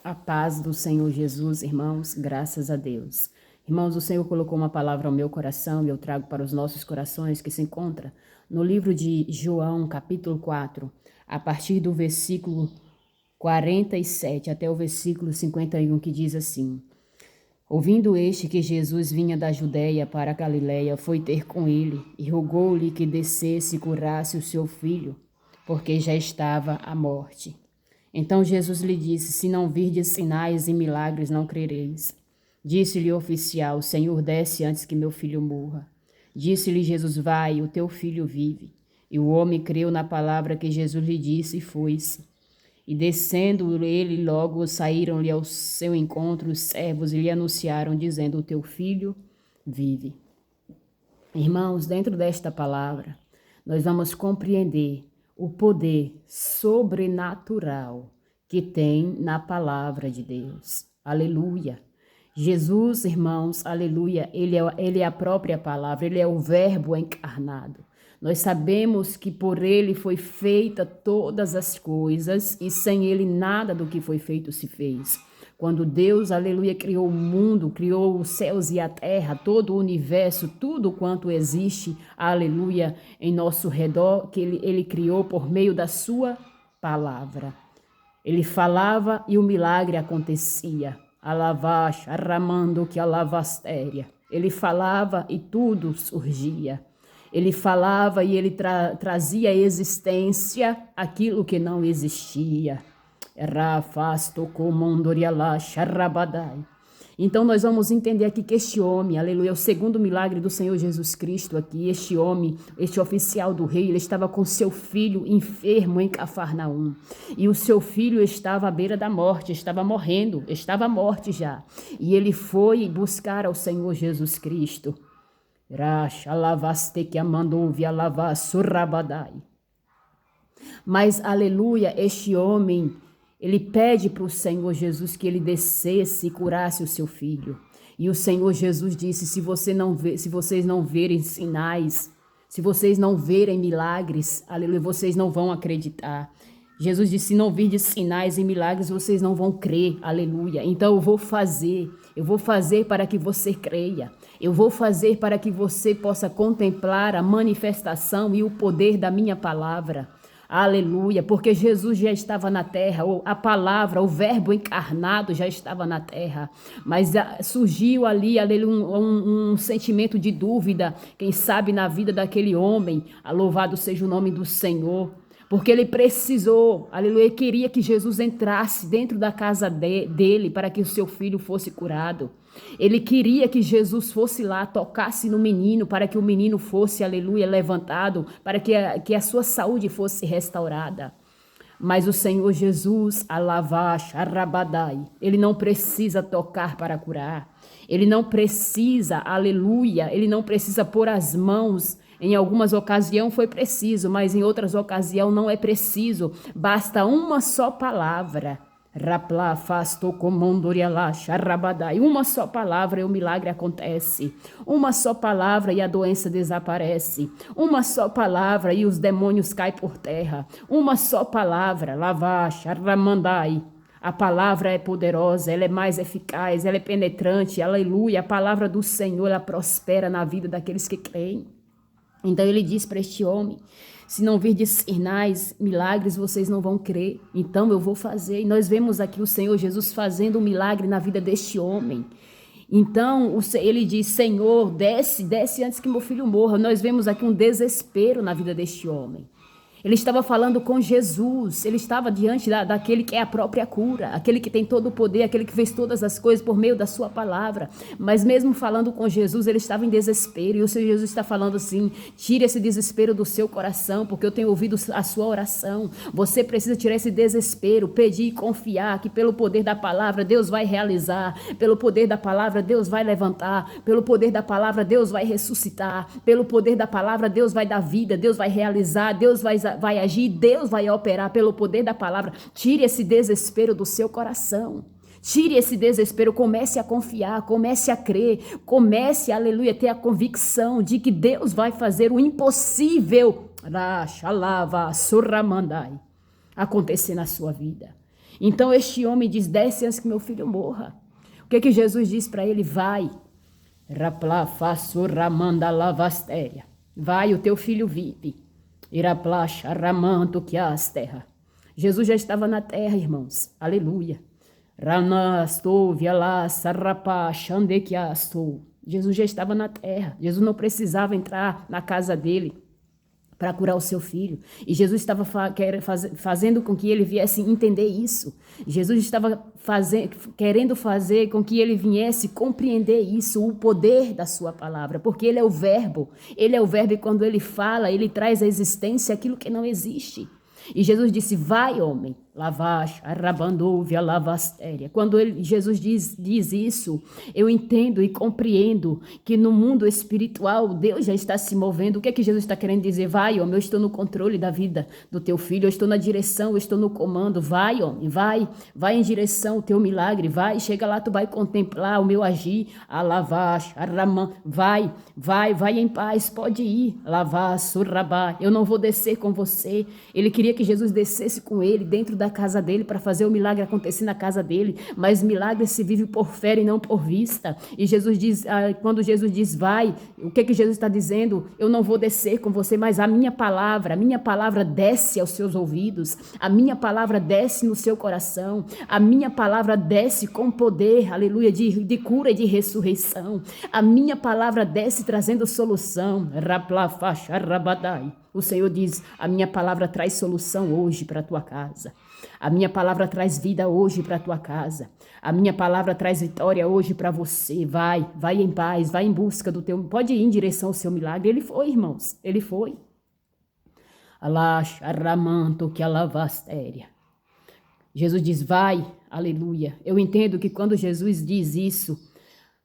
A paz do Senhor Jesus, irmãos, graças a Deus. Irmãos, o Senhor colocou uma palavra ao meu coração e eu trago para os nossos corações que se encontra no livro de João, capítulo 4, a partir do versículo 47 até o versículo 51, que diz assim: Ouvindo este que Jesus vinha da Judéia para a Galiléia, foi ter com ele e rogou-lhe que descesse e curasse o seu filho, porque já estava à morte. Então Jesus lhe disse: Se não virdes sinais e milagres, não crereis. Disse-lhe o oficial: Senhor, desce antes que meu filho morra. Disse-lhe Jesus: Vai, o teu filho vive. E o homem creu na palavra que Jesus lhe disse e foi-se. E descendo ele, logo saíram-lhe ao seu encontro os servos e lhe anunciaram, dizendo: O teu filho vive. Irmãos, dentro desta palavra, nós vamos compreender o poder sobrenatural que tem na palavra de Deus. Aleluia. Jesus, irmãos, aleluia, ele é a própria palavra, ele é o verbo encarnado. Nós sabemos que por ele foi feita todas as coisas e sem ele nada do que foi feito se fez. Quando Deus, aleluia, criou o mundo, criou os céus e a terra, todo o universo, tudo quanto existe, aleluia, em nosso redor, que ele criou por meio da sua palavra. Ele falava e o milagre acontecia. Alavash, arramando que alavastéria. Ele falava e tudo surgia. Ele falava e ele trazia à existência aquilo que não existia. Então nós vamos entender aqui que este homem, aleluia, é o segundo milagre do Senhor Jesus Cristo aqui. Este homem, este oficial do rei, ele estava com seu filho enfermo em Cafarnaum. E o seu filho estava à beira da morte, estava morrendo, estava à morte já. E ele foi buscar ao Senhor Jesus Cristo. Mas, aleluia, este homem, ele pede para o Senhor Jesus que ele descesse e curasse o seu filho. E o Senhor Jesus disse: se vocês não verem sinais, se vocês não verem milagres, aleluia, vocês não vão acreditar. Jesus disse: se não virdes sinais e milagres, vocês não vão crer, aleluia. Então eu vou fazer para que você creia. Eu vou fazer para que você possa contemplar a manifestação e o poder da minha palavra. Aleluia, porque Jesus já estava na terra, a palavra, o verbo encarnado já estava na terra, mas surgiu ali, aleluia, um sentimento de dúvida, quem sabe na vida daquele homem. Louvado seja o nome do Senhor, porque ele precisou, aleluia, ele queria que Jesus entrasse dentro da casa dele para que o seu filho fosse curado. Ele queria que Jesus fosse lá, tocasse no menino, para que o menino fosse, aleluia, levantado, para que a sua saúde fosse restaurada. Mas o Senhor Jesus, alavash, arrabadai, ele não precisa tocar para curar. Ele não precisa, aleluia, ele não precisa pôr as mãos. Em algumas ocasiões foi preciso, mas em outras ocasiões não é preciso. Basta uma só palavra. Rapla, fasto, comondorialá, charrabadai. Uma só palavra e o milagre acontece. Uma só palavra e a doença desaparece. Uma só palavra e os demônios caem por terra. Uma só palavra, lavá, charramandai. A palavra é poderosa, ela é mais eficaz, ela é penetrante, aleluia. A palavra do Senhor, ela prospera na vida daqueles que creem. Então ele diz para este homem: se não virdes sinais, milagres, vocês não vão crer. Então eu vou fazer. E nós vemos aqui o Senhor Jesus fazendo um milagre na vida deste homem. Então ele diz: Senhor, desce antes que meu filho morra. Nós vemos aqui um desespero na vida deste homem. Ele estava falando com Jesus, ele estava diante daquele que é a própria cura, aquele que tem todo o poder, aquele que fez todas as coisas por meio da sua palavra. Mas mesmo falando com Jesus, ele estava em desespero. E o Senhor Jesus está falando assim: tire esse desespero do seu coração, porque eu tenho ouvido a sua oração. Você precisa tirar esse desespero, pedir e confiar que pelo poder da palavra Deus vai realizar, pelo poder da palavra Deus vai levantar, pelo poder da palavra Deus vai ressuscitar, pelo poder da palavra Deus vai dar vida, Deus vai realizar, Deus vai agir, Deus vai operar pelo poder da palavra. Tire esse desespero do seu coração. Tire esse desespero, comece a confiar, comece a crer, comece, aleluia, a ter a convicção de que Deus vai fazer o impossível acontecer na sua vida. Então este homem diz, desce antes que meu filho morra. O que Jesus diz para ele? Vai. Raplá, faço, ramanda, lavastéria. Vai, o teu filho vive. Iraplacha, ramanto, que as terra. Jesus já estava na terra, irmãos. Aleluia. Ranastou, vialá, sarrapá, xandequiastou. Jesus já estava na terra. Jesus não precisava entrar na casa dele para curar o seu filho. E Jesus estava fazendo com que ele viesse entender isso. Jesus estava querendo fazer com que ele viesse compreender isso, o poder da sua palavra, porque ele é o verbo. Ele é o verbo e quando ele fala, ele traz à existência aquilo que não existe. E Jesus disse, vai, homem, lavash, arrabandouve, lavastéria. Quando Jesus diz isso, eu entendo e compreendo que no mundo espiritual Deus já está se movendo. O que é que Jesus está querendo dizer? Vai, homem, eu estou no controle da vida do teu filho, eu estou na direção, eu estou no comando. Vai, homem, vai em direção ao teu milagre, vai, chega lá, tu vai contemplar o meu agir. Alavash, arraman, vai em paz, pode ir. Lavas, surrabá, eu não vou descer com você. Ele queria que Jesus descesse com ele dentro da casa dele para fazer o milagre acontecer na casa dele, mas milagre se vive por fé e não por vista. E Jesus diz, quando Jesus diz vai, o que que Jesus está dizendo? Eu não vou descer com você, mas a minha palavra desce aos seus ouvidos, a minha palavra desce no seu coração, a minha palavra desce com poder, aleluia, de cura e de ressurreição, a minha palavra desce trazendo solução. Raplafacha, rabadai. O Senhor diz, a minha palavra traz solução hoje para a tua casa. A minha palavra traz vida hoje para a tua casa. A minha palavra traz vitória hoje para você. Vai em paz, vai em busca do teu... Pode ir em direção ao seu milagre. Ele foi, irmãos, ele foi. Alash, arramanto, que alavastéria. Jesus diz, vai, aleluia. Eu entendo que quando Jesus diz isso,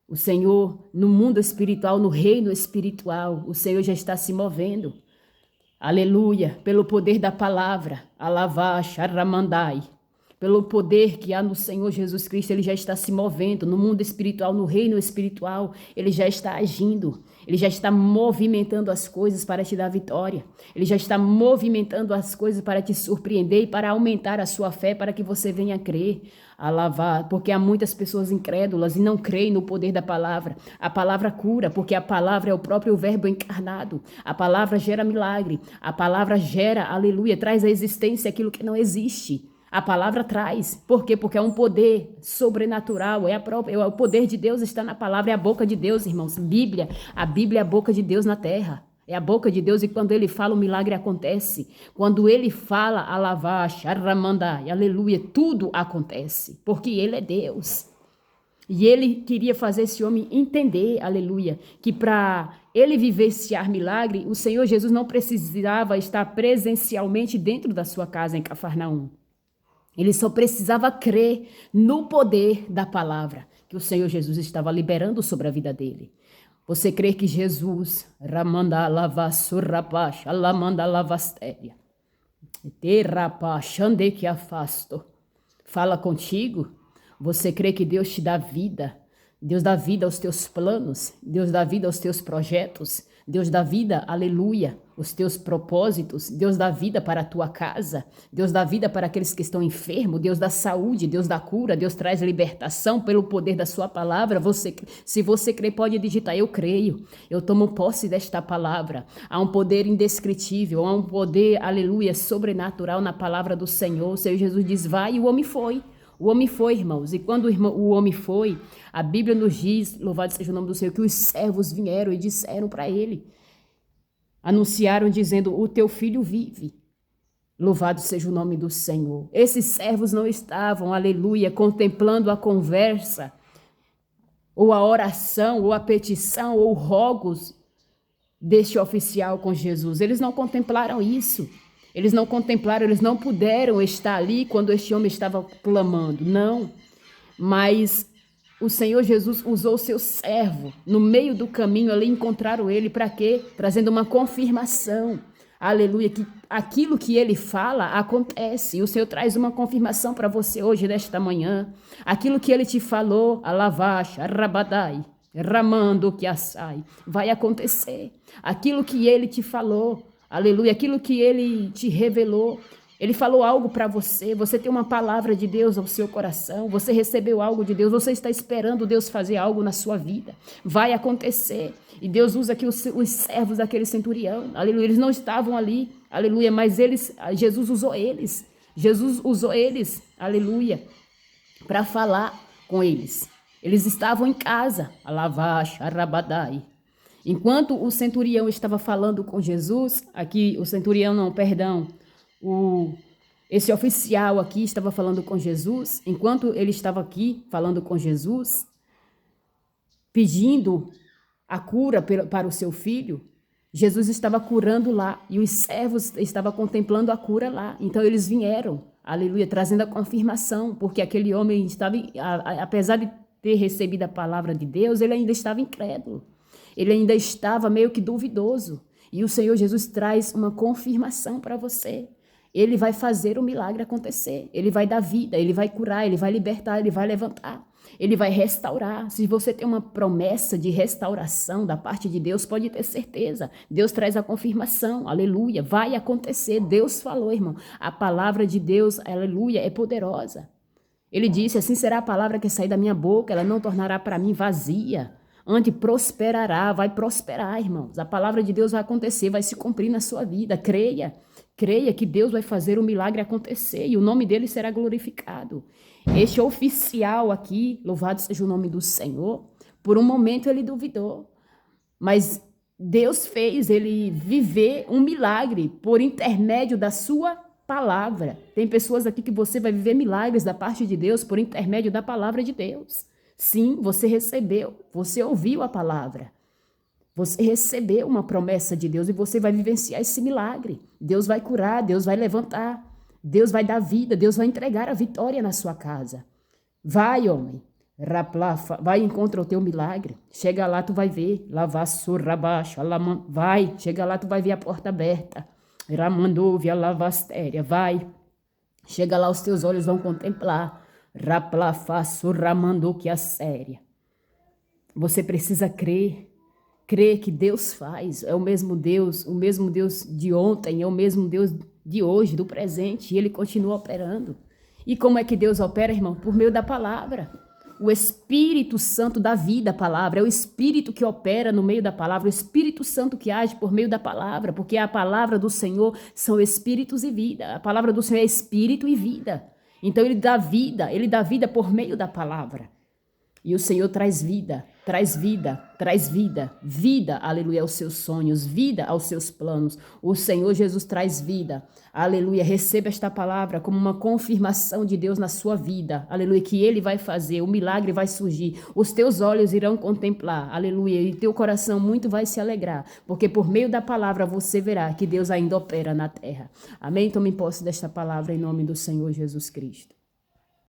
o Senhor, no mundo espiritual, no reino espiritual, o Senhor já está se movendo. Aleluia, pelo poder da palavra, alavash, arramandai, pelo poder que há no Senhor Jesus Cristo, ele já está se movendo no mundo espiritual, no reino espiritual, ele já está agindo, ele já está movimentando as coisas para te dar vitória, ele já está movimentando as coisas para te surpreender e para aumentar a sua fé, para que você venha crer. Alavar, porque há muitas pessoas incrédulas e não creem no poder da palavra. A palavra cura, porque a palavra é o próprio verbo encarnado. A palavra gera milagre. A palavra gera, aleluia, traz à existência aquilo que não existe. A palavra traz. Por quê? Porque é um poder sobrenatural. O poder de Deus está na palavra, é a boca de Deus, irmãos. A Bíblia é a boca de Deus na terra. É a boca de Deus e quando ele fala o milagre acontece. Quando ele fala alavash, arramandai, aleluia, tudo acontece. Porque ele é Deus. E ele queria fazer esse homem entender, aleluia, que para ele vivenciar milagre, o Senhor Jesus não precisava estar presencialmente dentro da sua casa em Cafarnaum. Ele só precisava crer no poder da palavra que o Senhor Jesus estava liberando sobre a vida dele. Você crê que Jesus, ramanda lavassurrapacha, alamanda lavastéria, terrapachande que afasto, fala contigo? Você crê que Deus te dá vida? Deus dá vida aos teus planos, Deus dá vida aos teus projetos, Deus dá vida, aleluia, os teus propósitos, Deus dá vida para a tua casa, Deus dá vida para aqueles que estão enfermos, Deus dá saúde, Deus dá cura, Deus traz libertação pelo poder da sua palavra. Se você crê, pode digitar, eu creio, eu tomo posse desta palavra. Há um poder indescritível, há um poder, aleluia, sobrenatural na palavra do Senhor. O Senhor Jesus diz, vai, e o homem foi. O homem foi, irmãos, e quando o homem foi, a Bíblia nos diz, louvado seja o nome do Senhor, que os servos vieram e disseram para ele, anunciaram dizendo, o teu filho vive. Louvado seja o nome do Senhor. Esses servos não estavam, aleluia, contemplando a conversa, ou a oração, ou a petição, ou rogos deste oficial com Jesus. Eles não contemplaram isso. Eles não contemplaram, eles não puderam estar ali quando este homem estava clamando, não. Mas o Senhor Jesus usou o seu servo no meio do caminho ali, encontraram ele para quê? Trazendo uma confirmação, aleluia, que aquilo que ele fala acontece. E o Senhor traz uma confirmação para você hoje, nesta manhã. Aquilo que ele te falou, alavash, arrabadai, ramando que assai, vai acontecer. Aquilo que ele te falou, aleluia, aquilo que ele te revelou, Ele falou algo para você, você tem uma palavra de Deus ao seu coração, você recebeu algo de Deus, você está esperando Deus fazer algo na sua vida. Vai acontecer. E Deus usa aqui os servos daquele centurião, aleluia. Eles não estavam ali, aleluia, mas Jesus usou eles. Jesus usou eles, aleluia, para falar com eles. Eles estavam em casa, alavash, arabadai. Enquanto o centurião estava falando com Jesus, aqui o centurião não, perdão, esse oficial aqui estava falando com Jesus, enquanto ele estava aqui falando com Jesus, pedindo a cura para o seu filho, Jesus estava curando lá e os servos estavam contemplando a cura lá. Então eles vieram, aleluia, trazendo a confirmação, porque aquele homem estava, apesar de ter recebido a palavra de Deus, ele ainda estava incrédulo, ele ainda estava meio que duvidoso. E o Senhor Jesus traz uma confirmação para você. Ele vai fazer o milagre acontecer. Ele vai dar vida, ele vai curar, ele vai libertar, ele vai levantar. Ele vai restaurar. Se você tem uma promessa de restauração da parte de Deus, pode ter certeza. Deus traz a confirmação. Aleluia. Vai acontecer. Deus falou, irmão. A palavra de Deus, aleluia, é poderosa. Ele disse, assim será a palavra que sair da minha boca. Ela não tornará para mim vazia. Antes prosperará, vai prosperar, irmãos. A palavra de Deus vai acontecer, vai se cumprir na sua vida. Creia. Creia que Deus vai fazer o milagre acontecer e o nome dele será glorificado. Este oficial aqui, louvado seja o nome do Senhor, por um momento ele duvidou, mas Deus fez ele viver um milagre por intermédio da sua palavra. Tem pessoas aqui que você vai viver milagres da parte de Deus por intermédio da palavra de Deus. Sim, você recebeu, você ouviu a palavra. Você recebeu uma promessa de Deus e você vai vivenciar esse milagre. Deus vai curar, Deus vai levantar, Deus vai dar vida, Deus vai entregar a vitória na sua casa. Vai, homem, vai e encontra o teu milagre. Chega lá, tu vai ver. Vai, chega lá, tu vai ver a porta aberta. Ramandovia lavastéria, vai. Chega lá, os teus olhos vão contemplar. Você precisa crer. Crer que Deus faz, é o mesmo Deus de ontem, é o mesmo Deus de hoje, do presente, e ele continua operando. E como é que Deus opera, irmão? Por meio da palavra. O Espírito Santo dá vida à palavra, é o Espírito que opera no meio da palavra, o Espírito Santo que age por meio da palavra, porque a palavra do Senhor são espíritos e vida. A palavra do Senhor é espírito e vida. Então ele dá vida por meio da palavra. E o Senhor traz vida, vida, aleluia, aos seus sonhos, vida aos seus planos. O Senhor Jesus traz vida, aleluia, receba esta palavra como uma confirmação de Deus na sua vida, aleluia, que Ele vai fazer, o milagre vai surgir, os teus olhos irão contemplar, aleluia, e teu coração muito vai se alegrar, porque por meio da palavra você verá que Deus ainda opera na terra. Amém? Tome posse desta palavra em nome do Senhor Jesus Cristo.